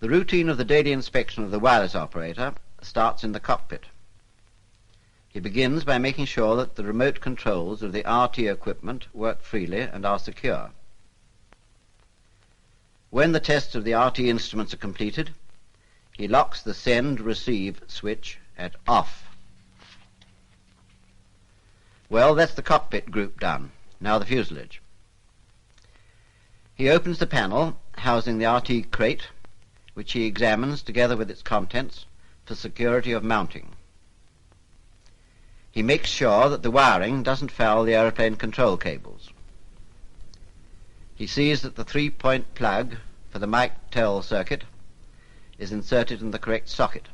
The routine of the daily inspection of the wireless operator starts in the cockpit. He begins by making sure that the remote controls of the RT equipment work freely and are secure. When the tests of the RT instruments are completed, he locks the send-receive switch at off. Well, that's the cockpit group done. Now the fuselage. He opens the panel housing the RT crate, which he examines together with its contents for security of mounting. He makes sure that the wiring doesn't foul the aeroplane control cables. He sees that the 3-point plug for the mic-tel circuit is inserted in the correct socket.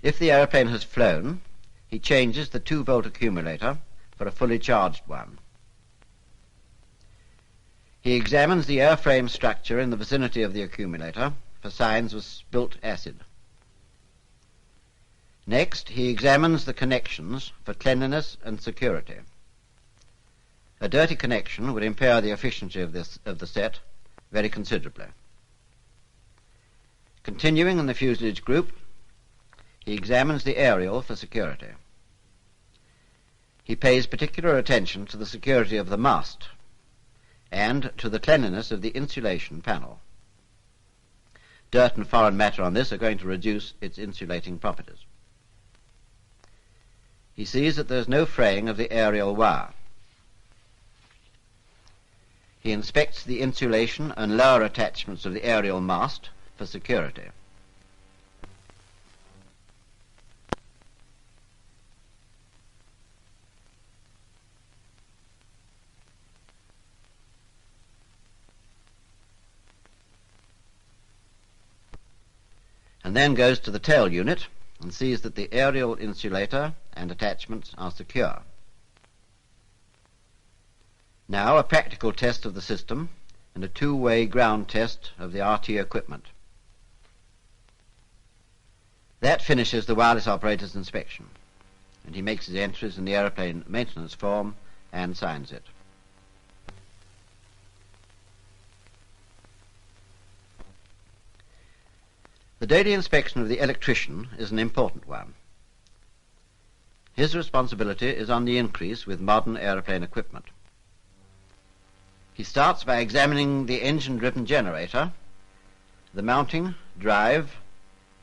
If the aeroplane has flown, he changes the 2-volt accumulator for a fully charged one. He examines the airframe structure in the vicinity of the accumulator for signs of spilt acid. Next, he examines the connections for cleanliness and security. A dirty connection would impair the efficiency of the set very considerably. Continuing in the fuselage group, he examines the aerial for security. He pays particular attention to the security of the mast and to the cleanliness of the insulation panel. Dirt and foreign matter on this are going to reduce its insulating properties. He sees that there is no fraying of the aerial wire. He inspects the insulation and lower attachments of the aerial mast for security. And then goes to the tail unit and sees that the aerial insulator and attachments are secure. Now a practical test of the system and a two-way ground test of the RT equipment. That finishes the wireless operator's inspection, and he makes his entries in the aeroplane maintenance form and signs it. The daily inspection of the electrician is an important one. His responsibility is on the increase with modern aeroplane equipment. He starts by examining the engine-driven generator, the mounting, drive,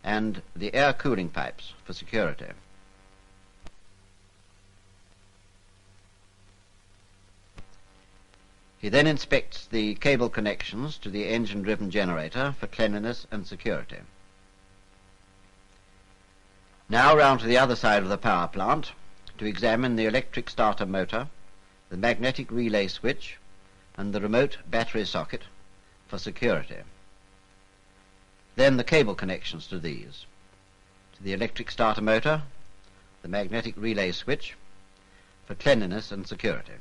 and the air cooling pipes for security. He then inspects the cable connections to the engine-driven generator for cleanliness and security. Now round to the other side of the power plant to examine the electric starter motor, the magnetic relay switch, and the remote battery socket for security. Then the cable connections to these, to the electric starter motor, the magnetic relay switch, for cleanliness and security.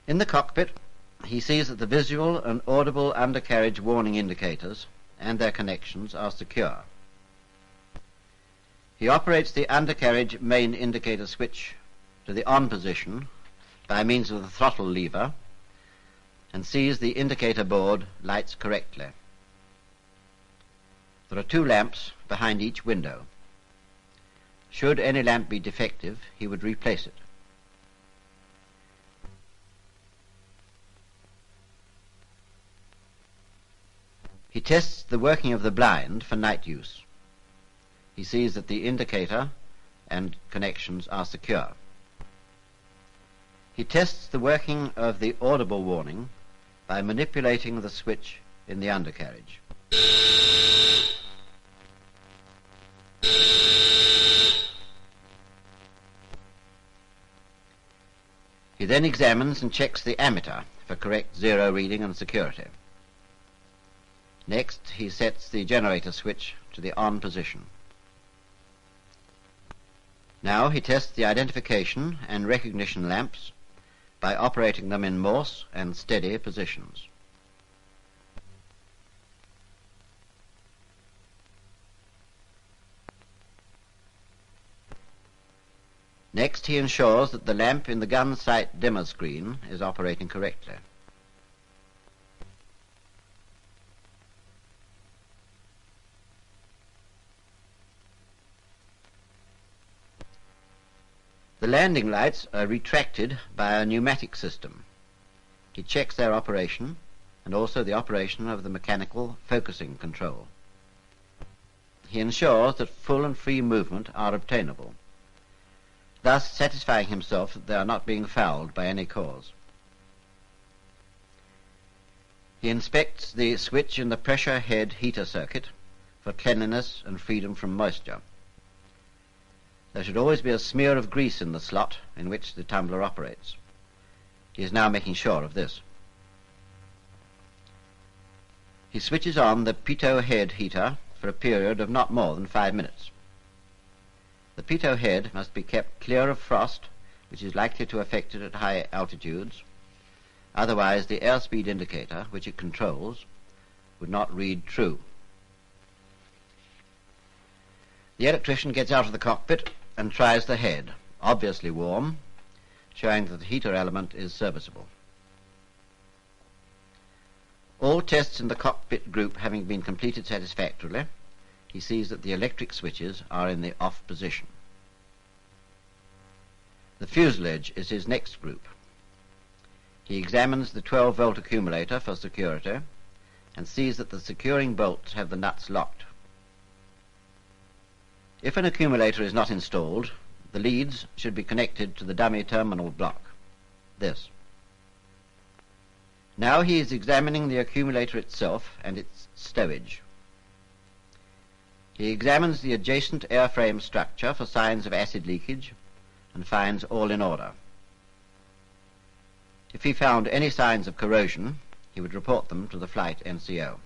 In the cockpit, he sees that the visual and audible undercarriage warning indicators and their connections are secure. He operates the undercarriage main indicator switch to the on position by means of the throttle lever and sees the indicator board lights correctly. There are 2 lamps behind each window. Should any lamp be defective, he would replace it. He tests the working of the blind for night use. He sees that the indicator and connections are secure. He tests the working of the audible warning by manipulating the switch in the undercarriage. He then examines and checks the ammeter for correct zero reading and security. Next, he sets the generator switch to the on position. Now he tests the identification and recognition lamps by operating them in Morse and steady positions. Next, he ensures that the lamp in the gun sight dimmer screen is operating correctly. The landing lights are retracted by a pneumatic system. He checks their operation and also the operation of the mechanical focusing control. He ensures that full and free movement are obtainable, thus satisfying himself that they are not being fouled by any cause. He inspects the switch in the pressure head heater circuit for cleanliness and freedom from moisture. There should always be a smear of grease in the slot in which the tumbler operates. He is now making sure of this. He switches on the pitot head heater for a period of not more than 5 minutes. The pitot head must be kept clear of frost, which is likely to affect it at high altitudes. Otherwise, the airspeed indicator, which it controls, would not read true. The electrician gets out of the cockpit and tries the head, obviously warm, showing that the heater element is serviceable. All tests in the cockpit group having been completed satisfactorily, he sees that the electric switches are in the off position. The fuselage is his next group. He examines the 12-volt accumulator for security and sees that the securing bolts have the nuts locked. If an accumulator is not installed, the leads should be connected to the dummy terminal block, this. Now he is examining the accumulator itself and its stowage. He examines the adjacent airframe structure for signs of acid leakage and finds all in order. If he found any signs of corrosion, he would report them to the flight NCO.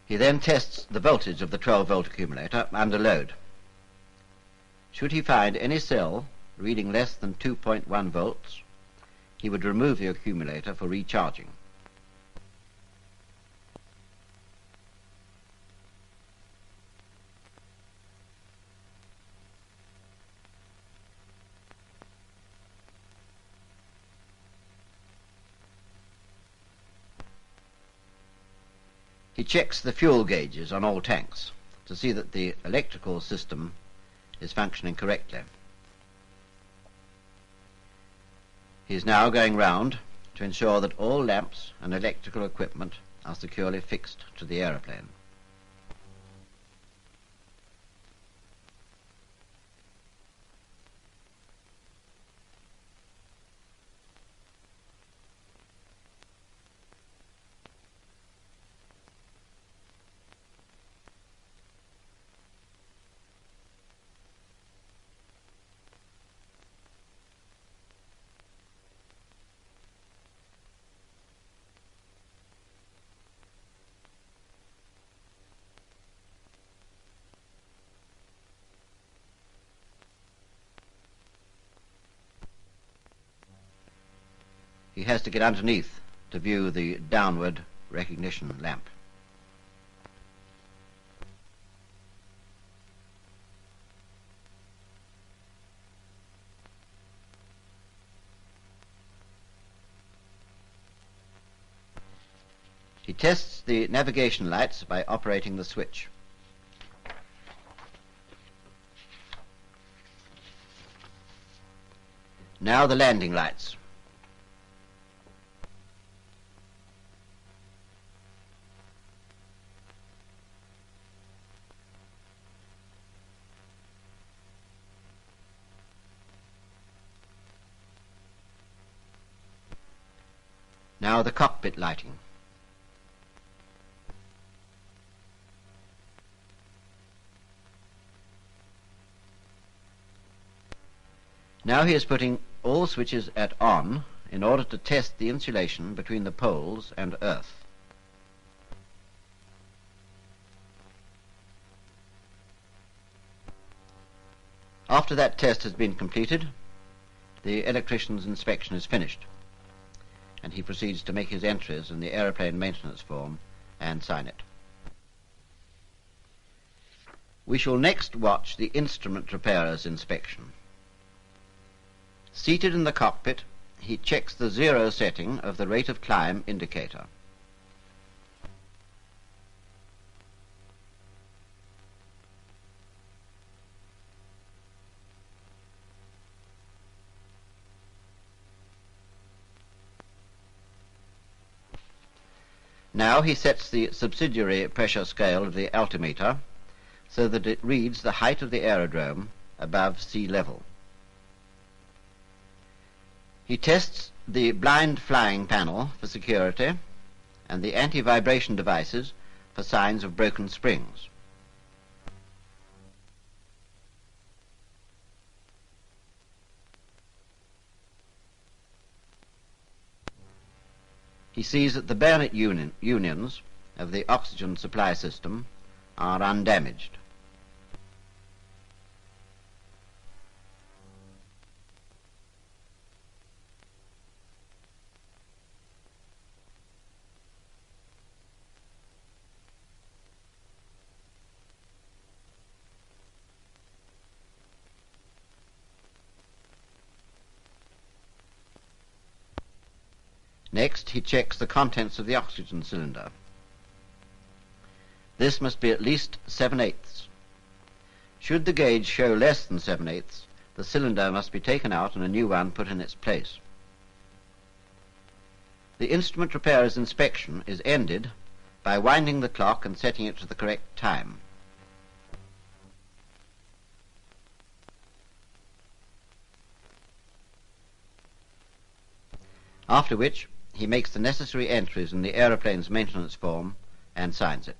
He then tests the voltage of the 12-volt accumulator under load. Should he find any cell reading less than 2.1 volts, he would remove the accumulator for recharging. He checks the fuel gauges on all tanks to see that the electrical system is functioning correctly. He is now going round to ensure that all lamps and electrical equipment are securely fixed to the aeroplane. He has to get underneath to view the downward recognition lamp. He tests the navigation lights by operating the switch. Now the landing lights. Now the cockpit lighting. Now he is putting all switches at on in order to test the insulation between the poles and earth. After that test has been completed, the electrician's inspection is finished, and he proceeds to make his entries in the aeroplane maintenance form and sign it. We shall next watch the instrument repairer's inspection. Seated in the cockpit, he checks the 0 setting of the rate of climb indicator. Now he sets the subsidiary pressure scale of the altimeter so that it reads the height of the aerodrome above sea level. He tests the blind flying panel for security and the anti-vibration devices for signs of broken springs. He sees that the bayonet unions of the oxygen supply system are undamaged. Next, he checks the contents of the oxygen cylinder. This must be at least 7/8. Should the gauge show less than 7/8, the cylinder must be taken out and a new one put in its place. The instrument repairer's inspection is ended by winding the clock and setting it to the correct time. After which, he makes the necessary entries in the aeroplane's maintenance form and signs it.